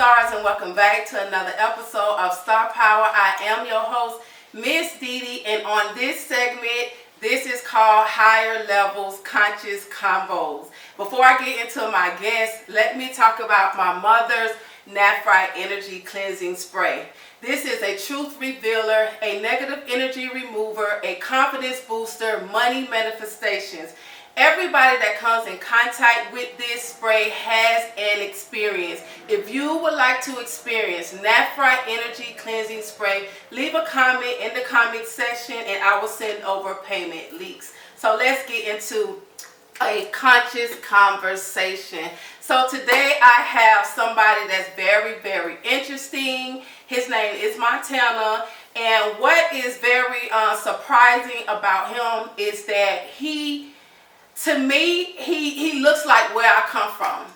stars, and welcome back to another episode of Star Power. I am your host, Ms.DeeDee, and on this segment, this is called Higher Levels Conscious Convos. Before I get into my guest, let me talk about my mother's Nephrite Energy Cleansing Spray. This is a truth revealer, a negative energy remover, a confidence booster, money manifestations. Everybody that comes in contact with this spray has an experience. If you would like to experience Nephrite Energy Cleansing Spray, leave a comment in the comment section and I will send over payment links. So let's get into a conscious conversation. So today I have somebody that's very, very interesting. His name is Montana, and what is very surprising about him is that to me, he looks like where I come from.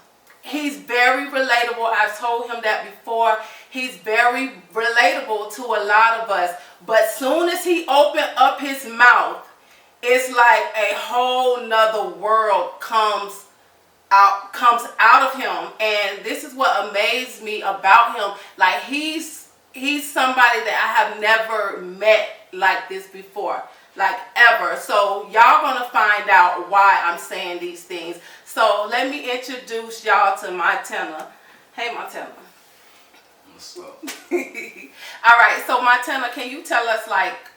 He's very relatable. I've told him that before. He's very relatable to a lot of us. But soon as he opened up his mouth, it's like a whole nother world comes out of him. And this is what amazed me about him. Like he's somebody that I have never met like this before. Like ever. So y'all gonna find out why I'm saying these things. So let me introduce y'all to Montana. Hey Montana. What's up? Alright, so Montana, can you tell us like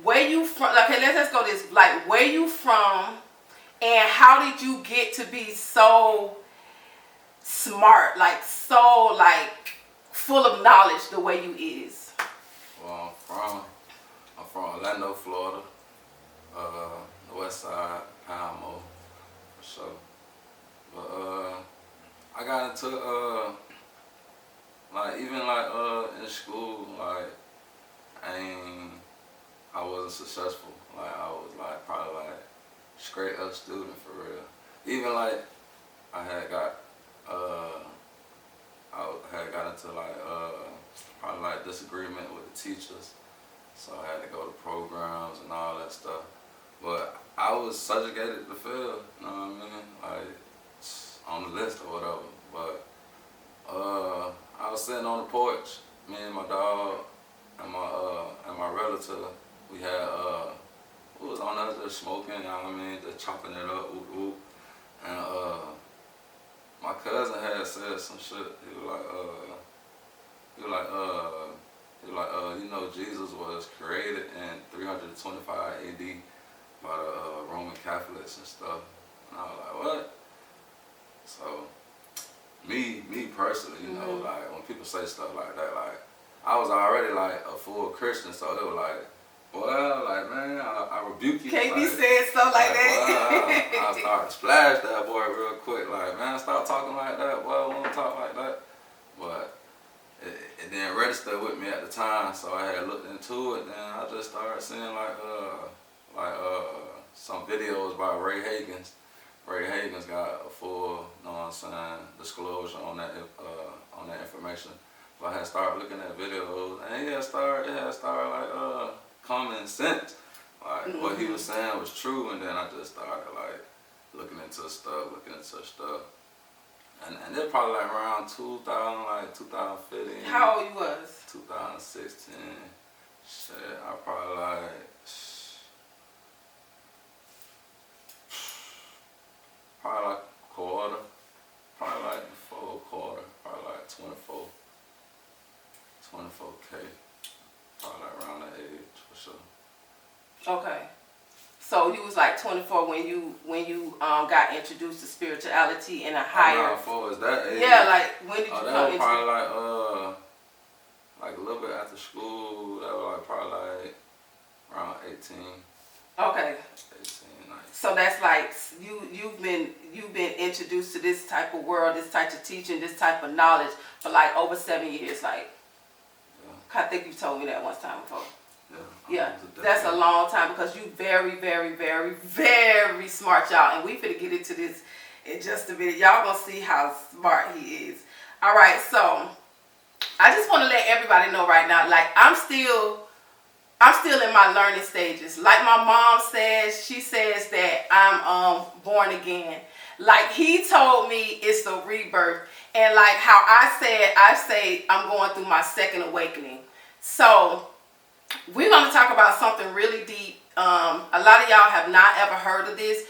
where you from? Okay, let's go this, like where you from and how did you get to be so smart, like so like full of knowledge the way you is? Well, I'm from Orlando, Florida, the west side, Alamo, for sure. But I got into in school, like I wasn't successful. Like I was like probably like straight up student for real. Even like I had got into like probably like disagreement with the teachers. So I had to go to programs and all that stuff. But I was subjugated to fail, you know what I mean? Like, on the list or whatever. But I was sitting on the porch, me and my dog and my relative, we was on there just smoking, you know what I mean? Just chopping it up, whoop whoop. And my cousin had said some shit. He was like, you know, Jesus was created in 325 AD by the Roman Catholics and stuff. And I was like, what? So, me personally, you know, like when people say stuff like that, like I was already like a full Christian, so they were like, well, like man, I rebuke you. Can't like, be saying stuff like that. Well, I started to splash that boy real quick, like man, stop talking like that. Well, I won't talk like that. But it didn't register with me at the time, so I had looked into it, and I just started seeing some videos by Ray Hagans. Ray Hagans got a full, you know what I'm saying, disclosure on that information. But I had started looking at videos, and it had started like common sense. Like what he was saying was true, and then I just started like looking into stuff. And they're probably like around 2015. How old you was? 2016. Shit, I probably like quarter. Probably like before a quarter. Probably like 24K. Probably like around that age for sure. Okay. So you was like 24 when you got introduced to spirituality in a higher. Before was that age? Yeah, like when did you that come was into? probably like a little bit after school. That was like probably like around 18. Okay. 18, 19. So that's like you've been introduced to this type of world, this type of teaching, this type of knowledge for like over 7 years. Like, yeah. I think you told me that once time before. Yeah, that's a long time because you very, very, very, very smart, y'all. And we finna get into this in just a minute. Y'all gonna see how smart he is. All right, so I just want to let everybody know right now, like I'm still I'm still in my learning stages. Like my mom says, she says that I'm born again. Like he told me it's a rebirth. And like how I say I'm going through my second awakening. So we're going to talk about something really deep. A lot of y'all have not ever heard of this.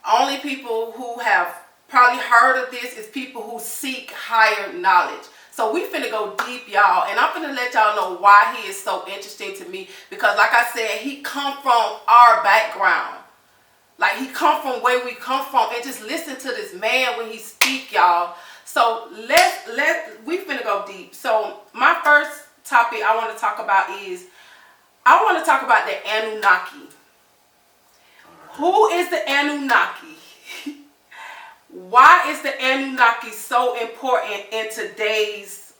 Only people who have probably heard of this is people who seek higher knowledge. So we finna go deep, y'all, and I'm finna let y'all know why he is so interesting to me. Because like I said, he come from our background. Like he come from where we come from, and just listen to this man when he speak, y'all. So we finna go deep. So my first topic I want to talk about is I want to talk about the Annuniki. Who is the Annuniki? Why is the Annuniki so important in today's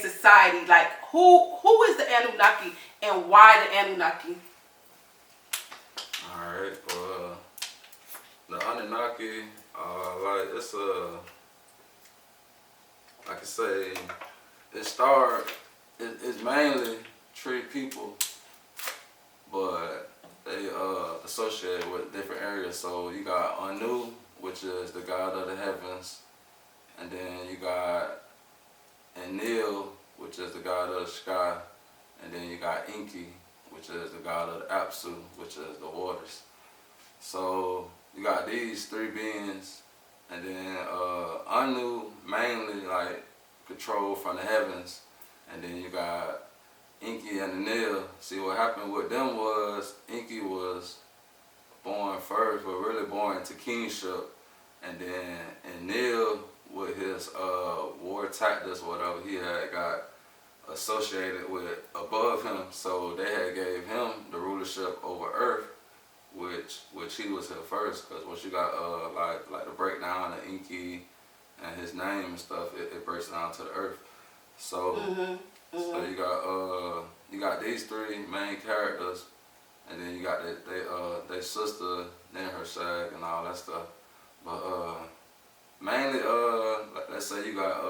society? Like who is the Annuniki and why the Annuniki? Alright, the Anunnaki, like it's like I say, it's mainly tree people, but they associated with different areas. So you got Anu, which is the god of the heavens, and then you got Enlil, which is the god of the sky, and then you got Enki, which is the god of the Apsu, which is the waters. So you got these three beings, and then Anu mainly like control from the heavens, and then you got Enki and Enlil. See, what happened with them was Enki was born first, but really born into kingship, and then Enlil with his war tactics, whatever he had got associated with above him, so they had gave him the rulership over earth, which he was here first. Because once you got like the breakdown of Enki and his name and stuff, it breaks down to the earth. So so you got these three main characters, and then you got their sister, then her shag and all that stuff. But mainly let's say you got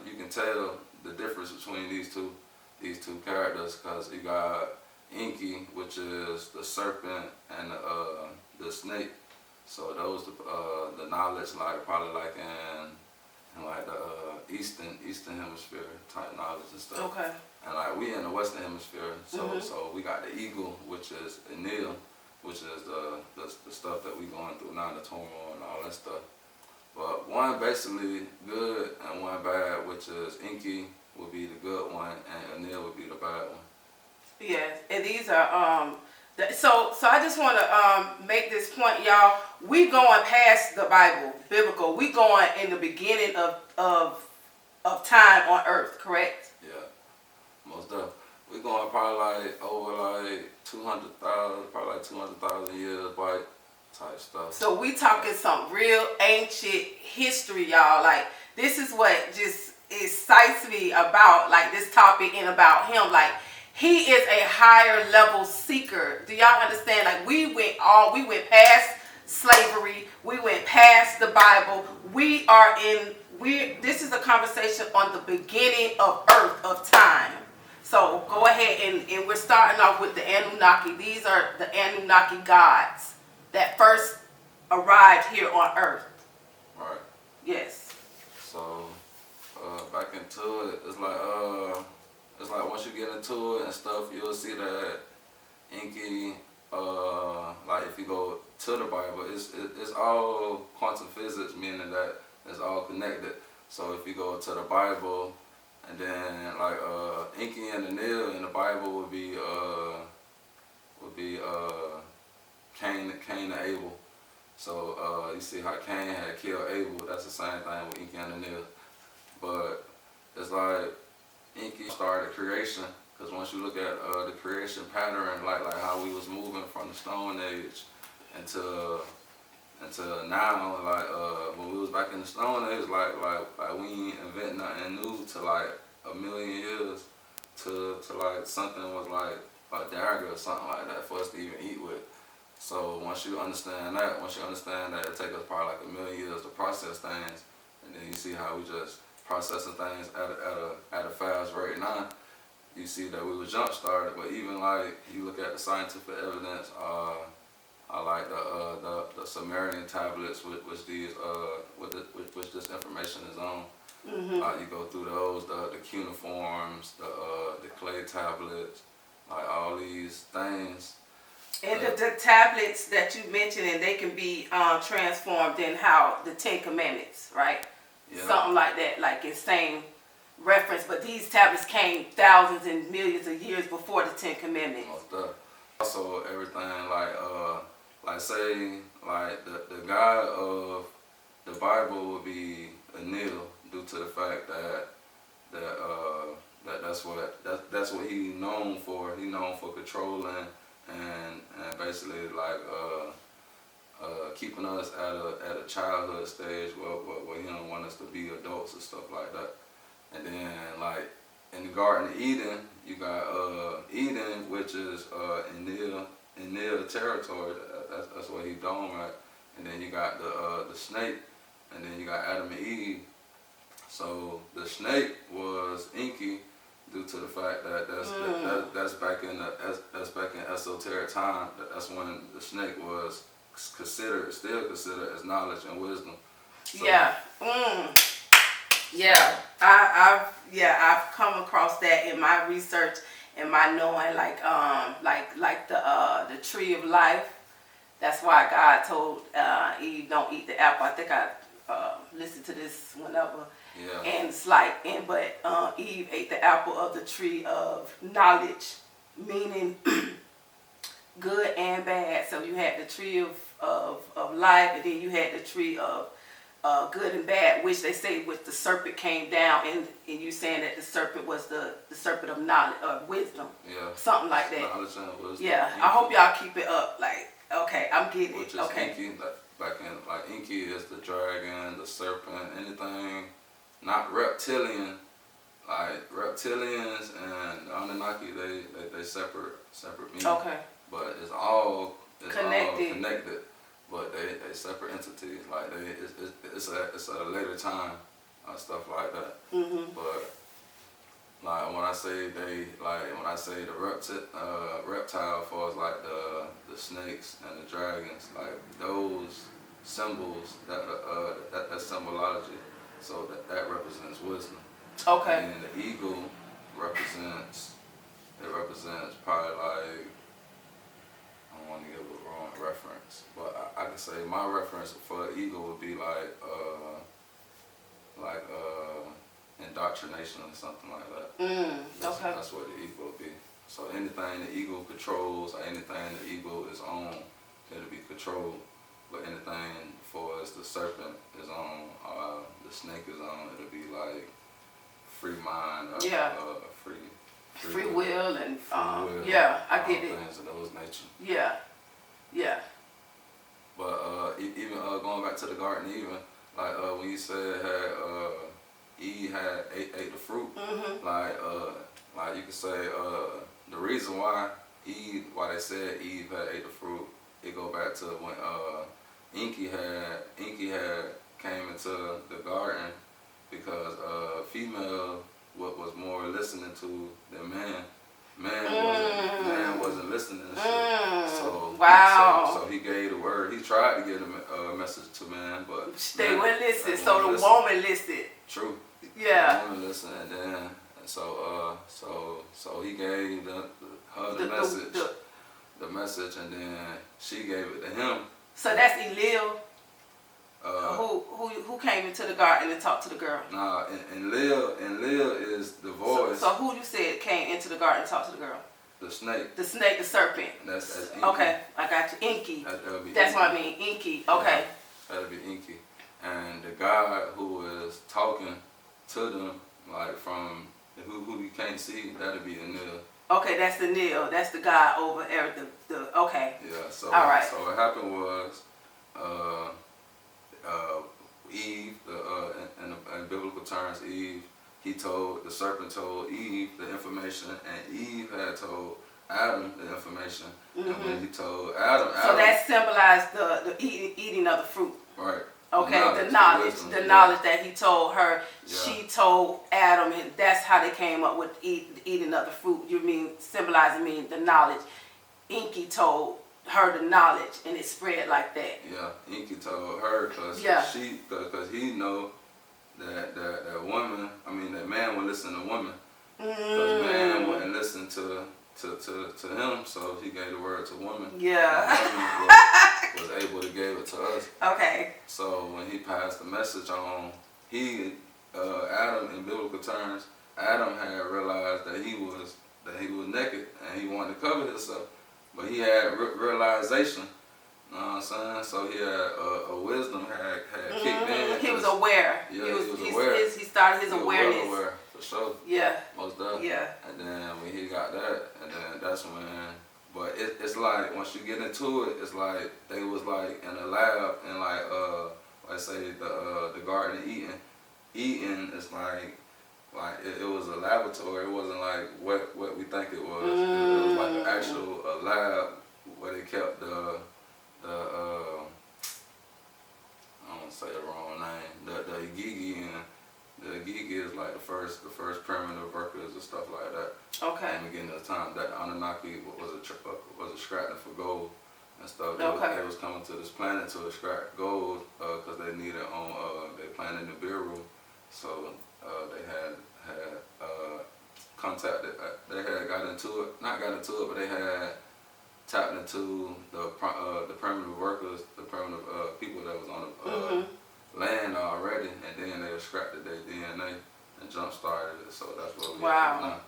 you can tell the difference between these two characters, because you got Enki, which is the serpent, and the snake. So those the knowledge, like probably like in like the eastern hemisphere type knowledge and stuff. Okay. And like we in the western hemisphere, so we got the eagle, which is Enlil, which is the stuff that we going through now, the turmoil and all that stuff. But one basically good and one bad, which is Enki would be the good one and Enlil would be the bad one. Yes, and these are so I just want to make this point, y'all. We going past the Bible, biblical. We going in the beginning of time on earth, correct? Yeah, most definitely. We going probably like over like 200,000, probably like 200,000 years by type stuff. So we talking some real ancient history, y'all. Like this is what just excites me about like this topic and about him. Like he is a higher level seeker. Do y'all understand? Like we went past slavery. We went past the Bible. This is a conversation on the beginning of earth, of time. So go ahead and we're starting off with the Anunnaki. These are the Anunnaki gods that first arrived here on earth. Right. Yes. So back into it, it's like once you get into it and stuff, you'll see that Enki, like if you go to the Bible, it's all quantum physics, meaning that it's all connected. So if you go to the Bible, and then like Enki and Enlil in the Bible would be Cain and Abel. So you see how Cain had killed Abel. That's the same thing with Enki and Enlil. But it's like Enki started creation, because once you look at the creation pattern, like how we was moving from the Stone Age until now, like when we was back in the Stone Age, like we ain't invent nothing new to like 1 million years to like something was like a dagger or something like that for us to even eat with. So once you understand that, it takes us probably like 1 million years to process things, and then you see how we just processing things at a fast rate now. you see that we were jump started. But even like you look at the scientific evidence, I like the Sumerian tablets, which this information is on. You go through those, the cuneiforms, the clay tablets, like all these things. And the tablets that you mentioned, and they can be transformed in how the Ten Commandments, right? Yeah. Something like that, like in same reference. But these tablets came thousands and millions of years before the Ten Commandments. Also, everything like say like the God of the Bible would be Anil, due to the fact that's what he known for. He known for controlling and basically like keeping us at a childhood stage where he don't want us to be adults and stuff like that. And then like in the Garden of Eden, you got Eden, which is Enil territory. That's where he dome at. And then you got the snake, and then you got Adam and Eve. So the snake was Enki, due to the fact that that's back in esoteric time. That's when the snake was still considered as knowledge and wisdom. So, yeah. Yeah. I've come across that in my research and my knowing, like the tree of life. That's why God told Eve, don't eat the apple. I think I listened to this whenever. Yeah. And it's like, but Eve ate the apple of the tree of knowledge, meaning good and bad. So you had the tree of life, and then you had the tree of good and bad, which they say with the serpent came down, and you saying that the serpent was the serpent of knowledge, of wisdom. Yeah. Something like that. Knowledge and wisdom. Yeah. I hope y'all keep it up. Like, okay, I'm getting Which it. is Okay. Enki, back in like Enki is the dragon, the serpent, anything not reptilian. Like reptilians and Annuniki, they separate beings. Okay. But it's all connected. But they separate entities. Like it's at a later time, stuff like that. But like when I say the reptile, as far as like the snakes and the dragons, like those symbols that symbology. So that represents wisdom. Okay. And the eagle represents probably like, I don't want to give a wrong reference, but I can say my reference for the eagle would be like indoctrination or something like that. That's what the eagle would be. So anything the eagle controls, or anything the eagle is on, it'll be controlled. But anything for as the serpent is on, the snake is on, it'll be like free mind, free will, and free will, I get it. Things of those nature. Yeah. But even going back to the Garden of Eden, like when you said Eve ate the fruit, like you could say the reason why they said Eve had ate the fruit, it go back to when Enki had came into the garden, because female was more listening to than man. Man wasn't listening to shit. So wow. So he gave the word. He tried to get a message to man, but they wouldn't listen. So the woman listened. True. Yeah. The woman listened, and then so he gave her the message, and then she gave it to him. So that's Elil. Who came into the garden and talked to the girl? Nah, and Lil is the voice. So who you said came into the garden and talked to the girl? The snake. The snake, the serpent. That's Enki. Okay, I got you. Enki. That's what I mean. Enki. Okay. That'll be Enki. And the guy who is talking to them, like from who you can't see, that'll be Anil. Okay, that's the Nil. That's the guy over there. Okay. Yeah. So all right. So what happened was, Eve, in biblical terms, Eve, the serpent told Eve the information, and Eve had told Adam the information. And when he told Adam, so that symbolized the eating of the fruit. Right. Okay. Okay, the knowledge that he told her, she told Adam, and that's how they came up with eating of the fruit. You mean symbolizing the knowledge. Inky told her the knowledge, and it spread like that. Yeah, Inky told her because he know that woman, that man would listen to woman. Because man wouldn't listen to him, so he gave the word to woman. Yeah. Woman was able to give it to us. Okay. So when he passed the message on, Adam, in biblical terms, Adam had realized that he was naked and he wanted to cover himself, but he had realization. You know what I'm saying? So he had a wisdom had kicked in. He was aware. Yeah, he was aware. He started his awareness. Well aware, for sure. Yeah. Most definitely. Yeah. And then when he got that, and then that's when. But it's like once you get into it, it's like they was like in a lab and like let's say the Garden of Eden. Eden is like it was a laboratory. It wasn't like what we think it was. It was like an actual lab where they kept the I don't want to say the wrong name. The Gigi, and the Gigi is like the first primitive workers and stuff like that. Okay. In the beginning of the time, that Annuniki was extracting for gold and stuff. They was coming to this planet to extract gold because they needed they planted the Nibiru, so they had contacted. They had not got into it, but they had tapped into the primitive workers, the primitive people that was on the land already, and then they extracted their DNA and jump started it. So that's what we have now.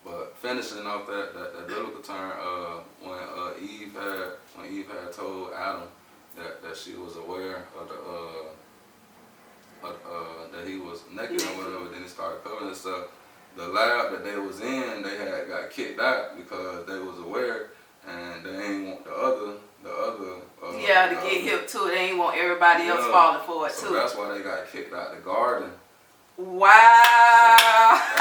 But finishing off that biblical term, when Eve had told Adam that she was aware of that he was naked or whatever, then he started covering himself. The lab that they was in, they had got kicked out because they was aware. And they ain't want the other. To get hip to it. They ain't want everybody else falling for it too. So that's why they got kicked out the garden. Wow. So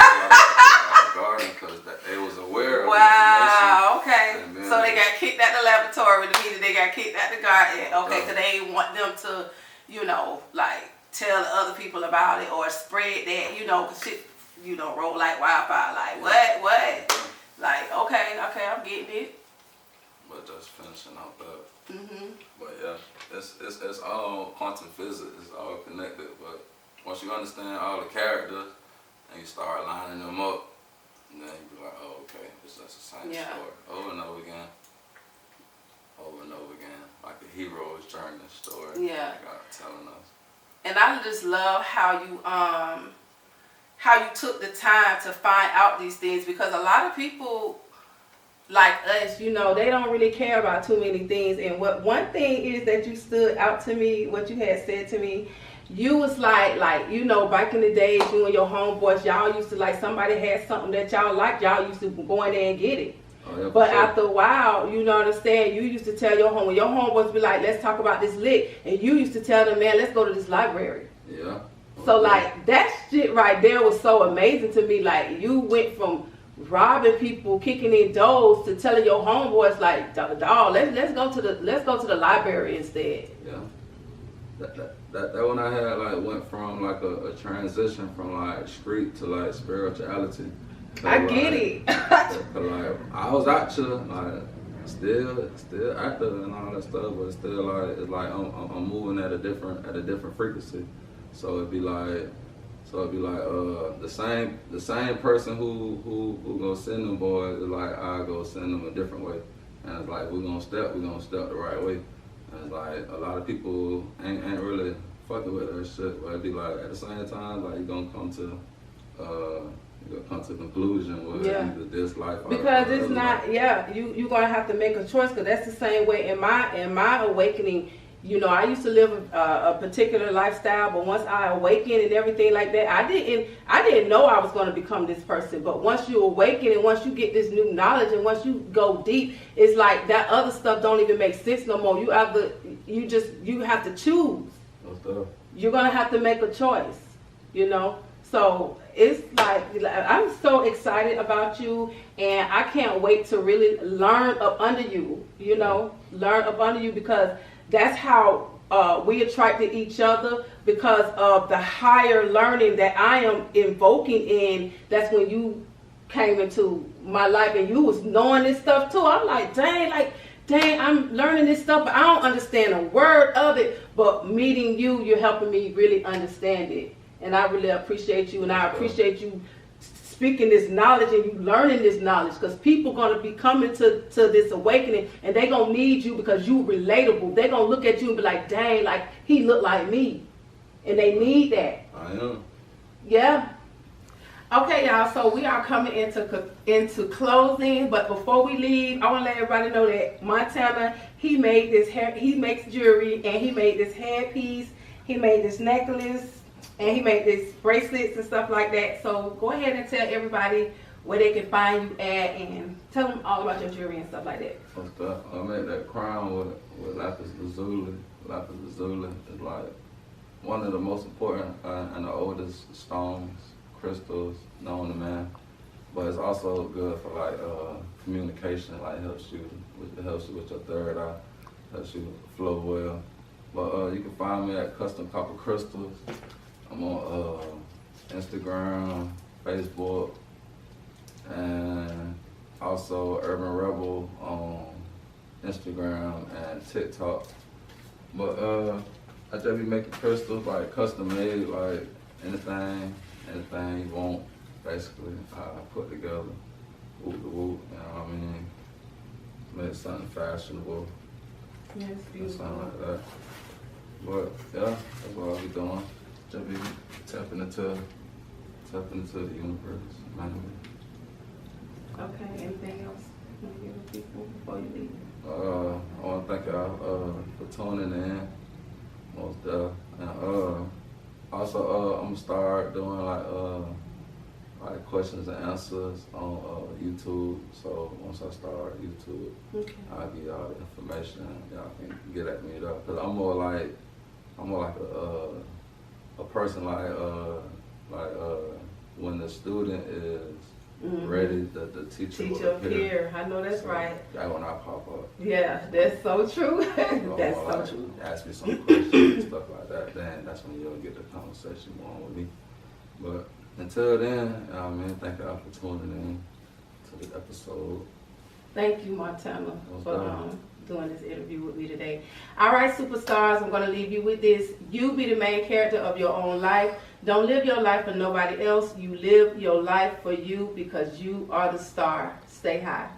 that's why they got kicked out the garden, because they was aware of wow. Okay. So they got kicked out the laboratory. Meaning they got kicked out the garden. Okay, because they ain't want them to, like tell the other people about it or spread that. Cause shit, roll like wildfire. Like what? Like okay, I'm getting it. But just finishing off that. But yeah, it's all quantum physics. It's all connected. But once you understand all the characters and you start lining them up, then you be like, oh, okay, it's just the same story over and over again, like a hero's journey story. Yeah, God telling us. And I just love how you took the time to find out these things, because a lot of people like us, they don't really care about too many things. And one thing is that you stood out to me, what you had said to me, you was like back in the days, you and your homeboys, y'all used to, like, somebody had something that y'all liked, y'all used to go in there and get it. Oh, yeah, but after a while, you used to tell your homeboys be like, let's talk about this lick, and you used to tell them, man, let's go to this library. Yeah. So like that shit right there was so amazing to me. Like, you went from robbing people, kicking in doors, to telling your homeboys like, dawg, let's go to the library instead. Yeah. That one I had went from like a transition from like street to like spirituality. So, I get it. Like I was actually like still active and all that stuff, but it's like I'm moving at a different frequency. So it'd be like the same person who go send them boys is like I go send them a different way, and it's like we're gonna step the right way, and it's like a lot of people ain't really fucking with that shit. But it'd be like at the same time, like you're gonna come to conclusion with either this life or because it's not life. You're gonna have to make a choice, because that's the same way in my awakening. I used to live a particular lifestyle, but once I awakened and everything like that, I didn't know I was going to become this person. But once you awaken and once you get this new knowledge and once you go deep, it's like that other stuff don't even make sense no more. You have to choose. You're going to have to make a choice, So it's like I'm so excited about you, and I can't wait to really learn up under you, learn up under you, because that's how we attracted each other because of the higher learning that I am invoking in. That's when you came into my life and you was knowing this stuff too. I'm like, dang, I'm learning this stuff, but I don't understand a word of it. But meeting you, you're helping me really understand it. And I really appreciate you, and I appreciate you speaking this knowledge and you learning this knowledge, because people going to be coming to this awakening, and they going to need you because you relatable. They going to look at you and be like, dang, like he look like me. And they need that. I am. Yeah. Okay, y'all, so we are coming into closing, but before we leave, I want to let everybody know that Montana, he makes jewelry, and he made this headpiece, he made this necklace, and he made this bracelets and stuff like that. So go ahead and tell everybody where they can find you at, and tell them all about your jewelry and stuff like that. What's up? I made that crown with lapis lazuli. Lapis lazuli is like one of the most important and the oldest stones, crystals known to man. But it's also good for like communication, like it helps you with your third eye, helps you flow well. But you can find me at Custom Copper Crystals. I'm on Instagram, Facebook, and also Urban Rebel on Instagram and TikTok. But I just be making crystals, like custom made, like anything you want, basically. I put together, whoop the whoop, you know what I mean? Make something fashionable. Yes, beautiful. Something like that. But yeah, that's what I'll be doing. Just be tapping into the universe, man. Okay, anything else you want to give the people before you leave? I want to thank y'all for tuning in, most definitely. And also, I'm gonna start doing like questions and answers on YouTube. So once I start YouTube, Okay. I'll give y'all the information. Y'all can get at me though, cause I'm more like a person like when the student is ready, the teacher will appear. I know that's right. That when I pop up. Yeah, that's so true. That's so like, true. Ask me some questions and stuff like that. Then that's when you'll get the conversation going with me. But until then, thank y'all for tuning in to the episode. Thank you, Montana, for doing this interview with me today. All right, superstars, I'm going to leave you with this. You be the main character of your own life. Don't live your life for nobody else. You live your life for you, because you are the star. Stay high.